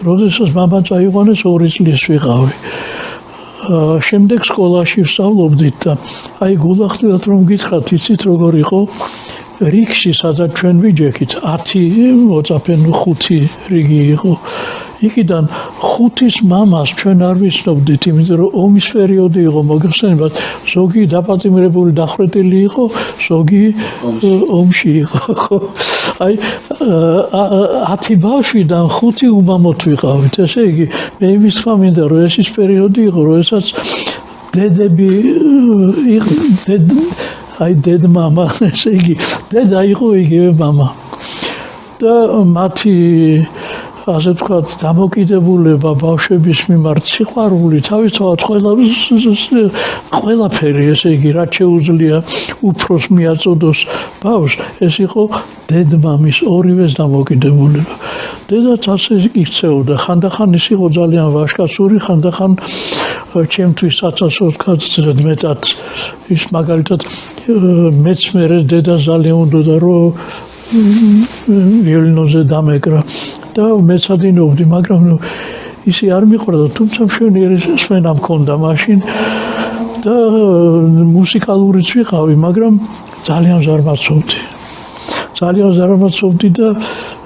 როდესაც მამა წაიყვანეს 2 წლის ვიყავი. შემდეგ სკოლაში ვსწავლობდით და აი გულახდილად რომ გითხრათ, იცით როგორ იყო რიგში, სადაც ჩვენ ვიჯექით 10 მოწაფე 5 რიგი იყო. იქიდან 5-ის მამას ჩვენ არ ვიცნობდით, იმიტომ რომ ომის პერიოდი იყო, მოგეხსენებათ, ზოგი დაპატიმრებული დახრეტილი იყო, ზოგი ომში იყო, ხო? აი 10 ბავშვიდან 5 უმამოთ ვიყავით, ესე იგი, მე იმის თქმა მინდა, რომ ეს ის პერიოდი იყო, როდესაც დედები აი დედმამა, ესე იგი, დედა იყო იგივე მამა. და მათი ასე ვთქვათ, დამოკიდებულება ბავშვების მიმართ, სიყვარული, თავისთავად ყველაფერი, ესე იგი, რაც შეუძლია უფროს მიაწოდოს ბავშვს, ეს იყო დედმამის ორივეს დამოკიდებულება. დედაც ასე იქცეოდა, ხანდახან ის იყო ძალიან ვაჟკაცური, ხანდახან ჩემთვის ასე ვთქვათ, მეტად ის მაგალითად მეც მერე დედა ძალიან უნდოდა, რომ ვიოლინოზე დამეკრა და მეცადინობდი, მაგრამ ისი არ მიყვარდა, თუმცა მშვენიერი სვენა მქონდა მაშინ და მუსიკალურიც ვიყავი, მაგრამ ძალიან ზარმაცობდი და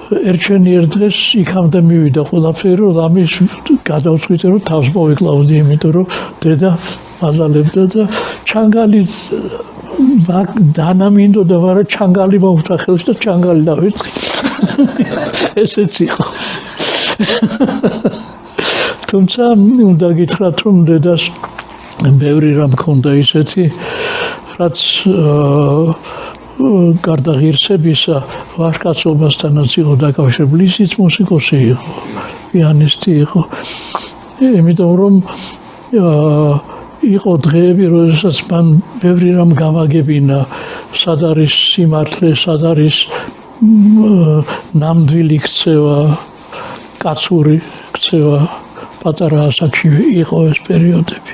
ერთ დღეს იქამდე მივიდა ყველაფერი, რომ ამის გადავწყვიტე, რომ თავს მოვიკლავდი, იმიტომ რომ დედა მაზალებდა და ჩანგალიც დანა მინდოდა, მაგრამ ჩანგალი მომხდა ხელში და ჩანგალი დავერწყი. ესეც იყო. თუმცა უნდა გითხრათ, რომ დედას ბევრი რამ ჰქონდა ისეთი, რაც გარდა ღირსებისა, ვაჟკაცობასთანაც იყო დაკავშირებული, ისიც მუსიკოსი იყო, პიანისტი იყო. იმიტომ რომ იყო დღეები, როდესაც მან ბევრი რამ გამაგებინა, სად არის სიმართლე, სად არის ნამდვილი ქცევა, კაცური ქცევა, პატარა ასაკში იყო ეს პერიოდები.